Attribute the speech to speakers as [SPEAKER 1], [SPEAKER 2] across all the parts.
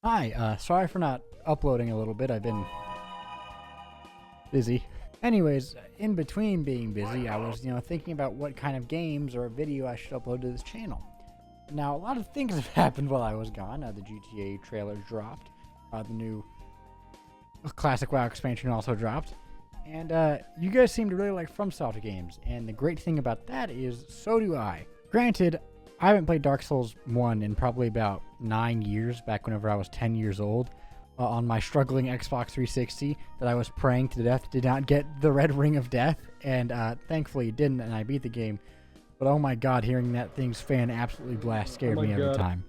[SPEAKER 1] Hi, sorry for not uploading a little bit. I've been busy. Anyways, in between being busy, I was, thinking about what kind of games or video I should upload to this channel. Now, a lot of things have happened while I was gone. The GTA trailer dropped. The new Classic WoW expansion also dropped. And you guys seem to really like FromSoft games. And the great thing about that is, so do I. Granted, I haven't played Dark Souls 1 in probably about 9 years, back whenever I was 10 years old, on my struggling Xbox 360 that I was praying to death did not get the red ring of death, and thankfully it didn't, and I beat the game. But oh my god, hearing that thing's fan absolutely blast scared me every time.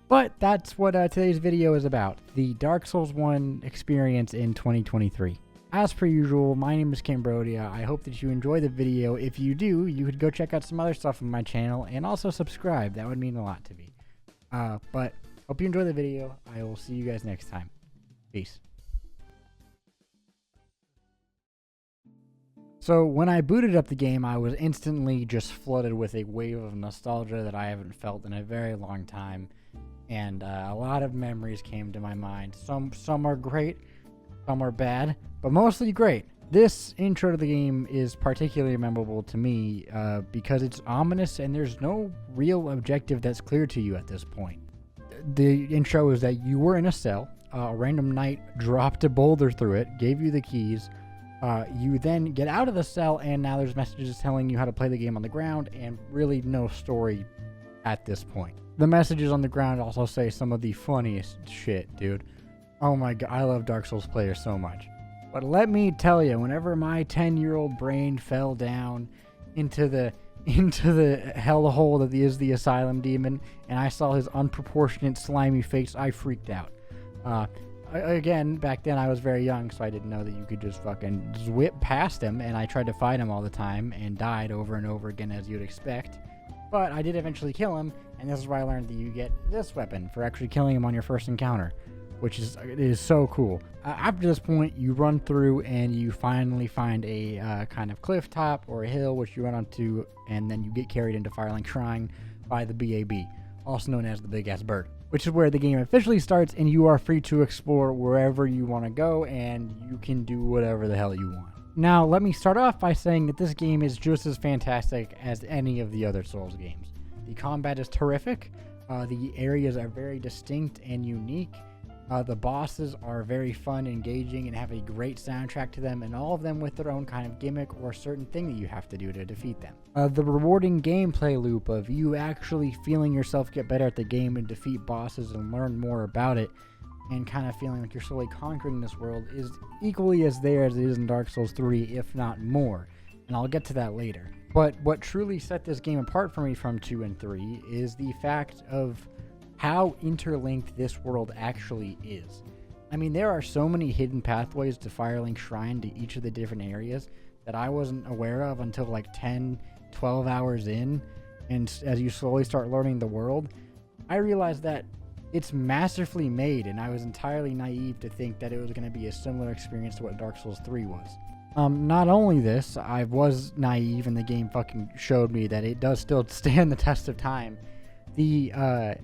[SPEAKER 1] But that's what today's video is about, the Dark Souls 1 experience in 2023. As per usual, my name is Cambrodia. I hope that you enjoy the video. If you do, you could go check out some other stuff on my channel and also subscribe. That would mean a lot to me. But hope you enjoy the video. I will see you guys next time. Peace. So when I booted up the game, I was instantly just flooded with a wave of nostalgia that I haven't felt in a very long time. And a lot of memories came to my mind. Some are great, some are bad, but mostly great. This intro to the game is particularly memorable to me because it's ominous and there's no real objective that's clear to you at this point. The intro is that you were in a cell, a random knight dropped a boulder through it, gave you the keys, you then get out of the cell, and now there's messages telling you how to play the game on the ground, and really no story at this point. The messages on the ground also say some of the funniest shit, dude. Oh my god, I love Dark Souls players so much. But let me tell you, whenever my 10-year-old brain fell down into the hellhole that is the asylum demon, and I saw his unproportionate slimy face, I freaked out. Again, back then I was very young, so I didn't know that you could just fucking whip past him, and I tried to fight him all the time and died over and over again, as you'd expect. But I did eventually kill him, and this is where I learned that you get this weapon for actually killing him on your first encounter, which is so cool. After this point, you run through and you finally find a kind of cliff top or a hill, which you run onto, and then you get carried into Firelink Shrine by the BAB, also known as the Big Ass Bird, which is where the game officially starts, and you are free to explore wherever you want to go, and you can do whatever the hell you want. Now, let me start off by saying that this game is just as fantastic as any of the other Souls games. The combat is terrific, the areas are very distinct and unique, the bosses are very fun, engaging, and have a great soundtrack to them, and all of them with their own kind of gimmick or certain thing that you have to do to defeat them. The rewarding gameplay loop of you actually feeling yourself get better at the game and defeat bosses and learn more about it, and kind of feeling like you're slowly conquering this world, is equally as there as it is in Dark Souls 3, if not more, and I'll get to that later. But what truly set this game apart for me from 2 and 3 is the fact of how interlinked this world actually is. I mean, there are so many hidden pathways to Firelink Shrine to each of the different areas that I wasn't aware of until like 10, 12 hours in, and as you slowly start learning the world, I realized that it's masterfully made, and I was entirely naive to think that it was going to be a similar experience to what Dark Souls 3 was. Not only this, I was naive, and the game fucking showed me that it does still stand the test of time. The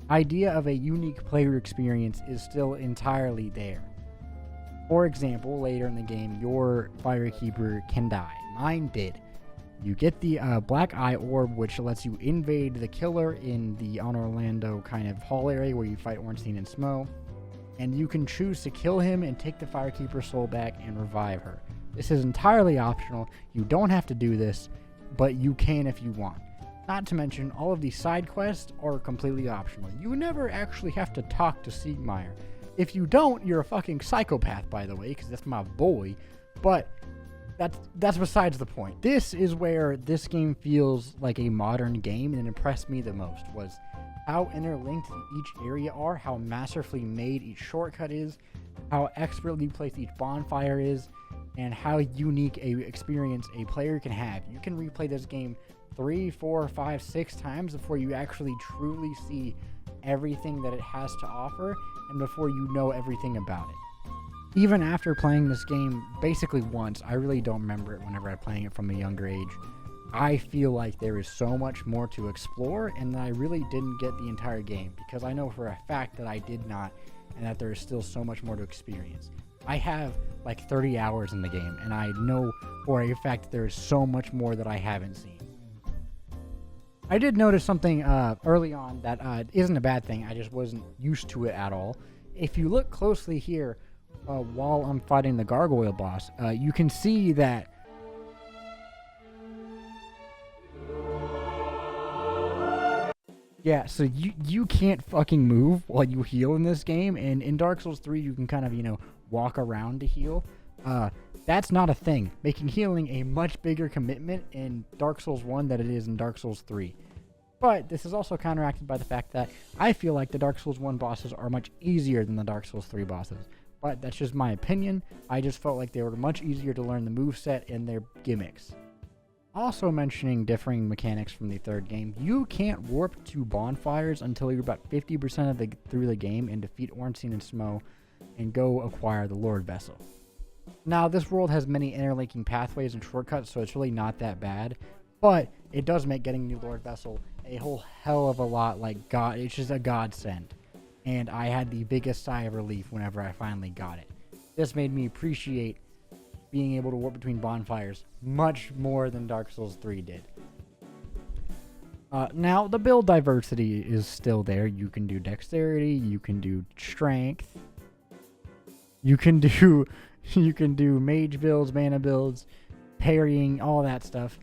[SPEAKER 1] idea of a unique player experience is still entirely there. For example, later in the game, your Firekeeper can die. Mine did. You get the Black Eye Orb, which lets you invade the killer in the Honor Orlando kind of hall area where you fight Ornstein and Smo, and you can choose to kill him and take the Firekeeper's soul back and revive her. This is entirely optional. You don't have to do this, but you can if you want. Not to mention, all of the side quests are completely optional. You never actually have to talk to Siegmeyer. If you don't, you're a fucking psychopath, by the way, because that's my boy, but that's besides the point. This is where this game feels like a modern game, and it impressed me the most, was how interlinked each area are, how masterfully made each shortcut is, how expertly placed each bonfire is, and how unique a experience a player can have. You can replay this game 3, 4, 5, 6 times before you actually truly see everything that it has to offer, and before you know everything about it. Even after playing this game basically once, I really don't remember it whenever I'm playing it from a younger age. I feel like there is so much more to explore, and that I really didn't get the entire game, because I know for a fact that I did not, and that there is still so much more to experience. I have like 30 hours in the game, and I know for a fact that there is so much more that I haven't seen. I did notice something early on that isn't a bad thing. I just wasn't used to it at all. If you look closely here, while I'm fighting the gargoyle boss, you can see that yeah, so you can't fucking move while you heal in this game, and in Dark Souls 3 you can kind of, walk around to heal. That's not a thing, making healing a much bigger commitment in Dark Souls 1 than it is in Dark Souls 3. But this is also counteracted by the fact that I feel like the Dark Souls 1 bosses are much easier than the Dark Souls 3 bosses. But that's just my opinion. I just felt like they were much easier to learn the moveset and their gimmicks. Also mentioning differing mechanics from the third game, you can't warp to bonfires until you're about 50% through the game and defeat Ornstein and Smo and go acquire the Lord Vessel. Now, this world has many interlinking pathways and shortcuts, so it's really not that bad, but it does make getting the Lord Vessel a whole hell of a lot like God. It's just a godsend, and I had the biggest sigh of relief whenever I finally got it. This made me appreciate being able to warp between bonfires much more than Dark Souls 3 did. Now, the build diversity is still there. You can do dexterity, you can do strength, you can do mage builds, mana builds, parrying, all that stuff.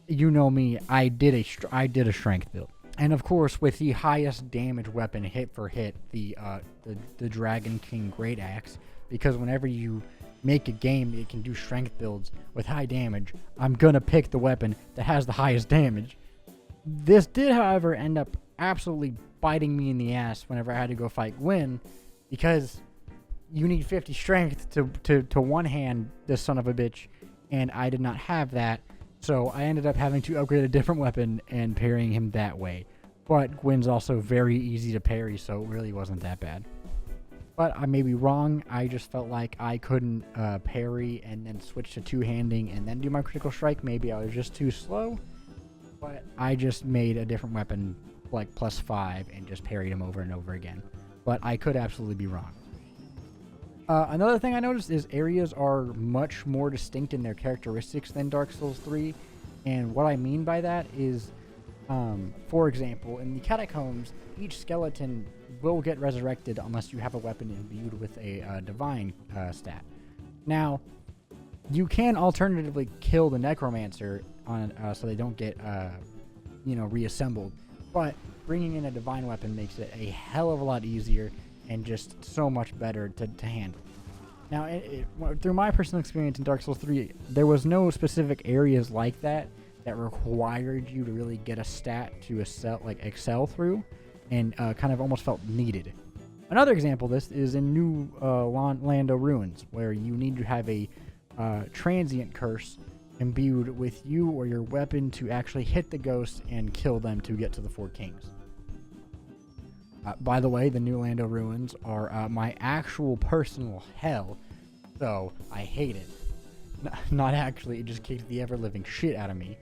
[SPEAKER 1] You know me, I did a strength build. And of course, with the highest damage weapon hit for hit, the Dragon King Great Axe, because whenever you make a game it can do strength builds with high damage, I'm gonna pick the weapon that has the highest damage. This did, however, end up absolutely biting me in the ass whenever I had to go fight Gwyn, because you need 50 strength to one hand this son of a bitch, and I did not have that, so I ended up having to upgrade a different weapon and parrying him that way. But Gwyn's also very easy to parry, so it really wasn't that bad. But I may be wrong. I just felt like I couldn't parry and then switch to two-handing and then do my critical strike. Maybe I was just too slow. But I just made a different weapon, like +5, and just parried him over and over again. But I could absolutely be wrong. Another thing I noticed is areas are much more distinct in their characteristics than Dark Souls 3. And what I mean by that is, for example, in the catacombs, each skeleton will get resurrected unless you have a weapon imbued with a divine stat. Now, you can alternatively kill the necromancer so they don't get reassembled, but bringing in a divine weapon makes it a hell of a lot easier and just so much better to handle. Now, through my personal experience in Dark Souls 3, there was no specific areas like that required you to really get a stat to excel through, and kind of almost felt needed. Another example of this is in New Lando Ruins, where you need to have a transient curse imbued with you or your weapon to actually hit the ghosts and kill them to get to the Four Kings. By the way, the New Lando Ruins are my actual personal hell, so I hate it. Not actually, it just kicked the ever-living shit out of me.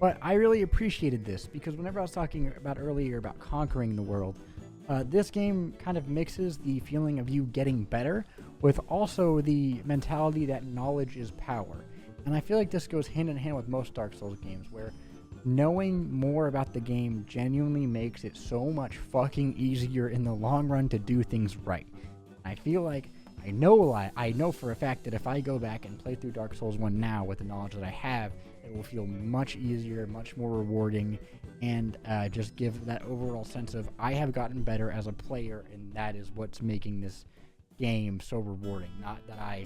[SPEAKER 1] But I really appreciated this, because whenever I was talking about earlier about conquering the world, this game kind of mixes the feeling of you getting better with also the mentality that knowledge is power. And I feel like this goes hand in hand with most Dark Souls games, where knowing more about the game genuinely makes it so much fucking easier in the long run to do things right. I feel like I know for a fact that if I go back and play through Dark Souls 1 now with the knowledge that I have, it will feel much easier, much more rewarding, and just give that overall sense of I have gotten better as a player, and that is what's making this game so rewarding, not that I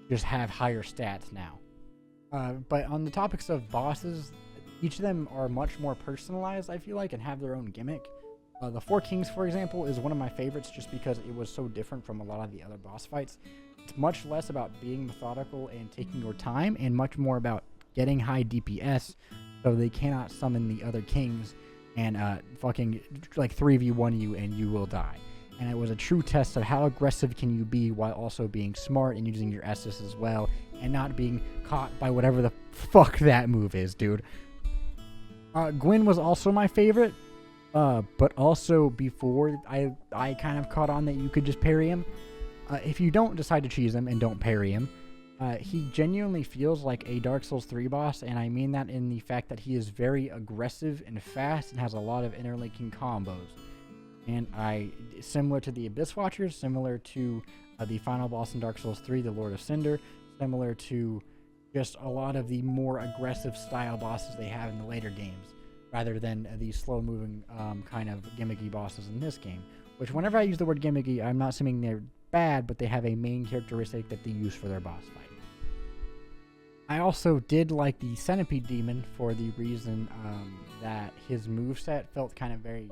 [SPEAKER 1] just have higher stats now. But on the topics of bosses, each of them are much more personalized, I feel like, and have their own gimmick. The Four Kings, for example, is one of my favorites just because it was so different from a lot of the other boss fights. It's much less about being methodical and taking your time, and much more about getting high DPS so they cannot summon the other kings and fucking like 3v1 you and you will die. And it was a true test of how aggressive can you be while also being smart and using your S's as well and not being caught by whatever the fuck that move is, dude. Gwyn was also my favorite, but also before I kind of caught on that you could just parry him. If you don't decide to cheese him and don't parry him, he genuinely feels like a Dark Souls 3 boss, and I mean that in the fact that he is very aggressive and fast and has a lot of interlinking combos. And similar to the Abyss Watchers, similar to the final boss in Dark Souls 3, the Lord of Cinder, similar to just a lot of the more aggressive style bosses they have in the later games, rather than the slow-moving kind of gimmicky bosses in this game. Which, whenever I use the word gimmicky, I'm not assuming they're bad, but they have a main characteristic that they use for their boss fight. I also did like the Centipede Demon for the reason that his moveset felt kind of very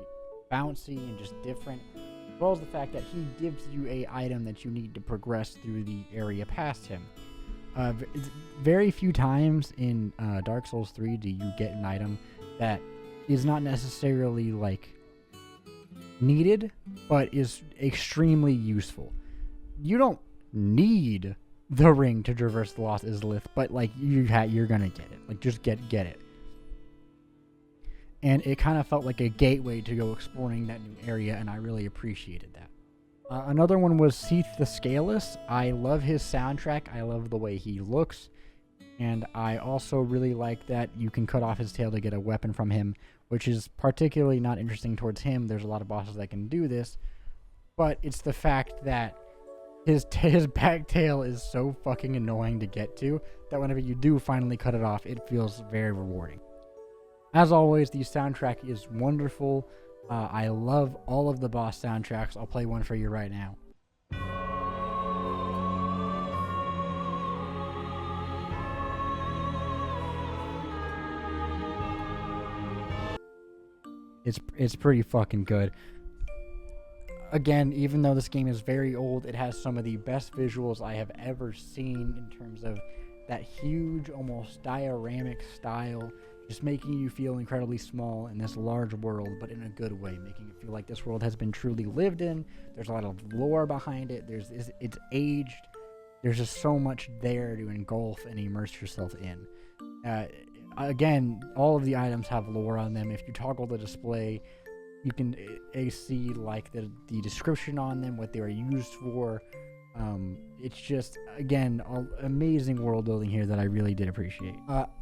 [SPEAKER 1] bouncy and just different, as well as the fact that he gives you a item that you need to progress through the area past him. Very few times in Dark Souls 3 do you get an item that is not necessarily like needed, but is extremely useful. You don't need the ring to traverse the Lost Izalith, but like you're gonna get it. Like just get it. And it kind of felt like a gateway to go exploring that new area, and I really appreciated that. Another one was Seath the Scaleless. I love his soundtrack. I love the way he looks. And I also really like that you can cut off his tail to get a weapon from him, which is particularly not interesting towards him. There's a lot of bosses that can do this. But it's the fact that his back tail is so fucking annoying to get to that whenever you do finally cut it off, it feels very rewarding. As always, the soundtrack is wonderful. I love all of the boss soundtracks. I'll play one for you right now. It's pretty fucking good. Again, even though this game is very old, it has some of the best visuals I have ever seen in terms of that huge, almost dioramic style, just making you feel incredibly small in this large world, but in a good way, making it feel like this world has been truly lived in. There's a lot of lore behind it. It's aged. There's just so much there to engulf and immerse yourself in. Again, all of the items have lore on them. If you toggle the display, you can see like the description on them, what they were used for. It's just, again, amazing world building here that I really did appreciate.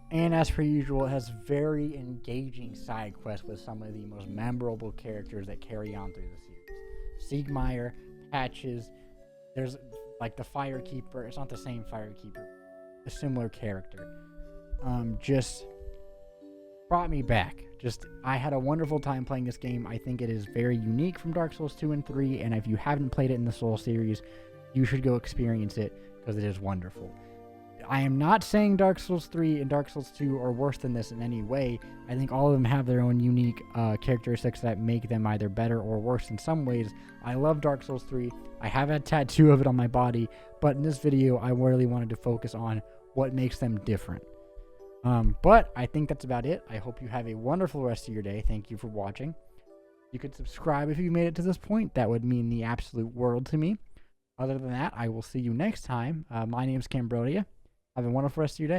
[SPEAKER 1] And as per usual, it has very engaging side quests with some of the most memorable characters that carry on through the series. Siegmeyer, Patches, there's like the Firekeeper. It's not the same Firekeeper, a similar character. Just brought me back. I had a wonderful time playing this game. I think it is very unique from Dark Souls 2 and 3, and if you haven't played it in the Souls series, you should go experience it because it is wonderful. I am not saying Dark Souls 3 and Dark Souls 2 are worse than this in any way. I think all of them have their own unique characteristics that make them either better or worse in some ways. I love Dark Souls 3. I have a tattoo of it on my body, but in this video, I really wanted to focus on what makes them different. But I think that's about it. I hope you have a wonderful rest of your day. Thank you for watching. You could subscribe if you made it to this point. That would mean the absolute world to me. Other than that, I will see you next time. My name is Cambrodia. Have a wonderful rest of your day.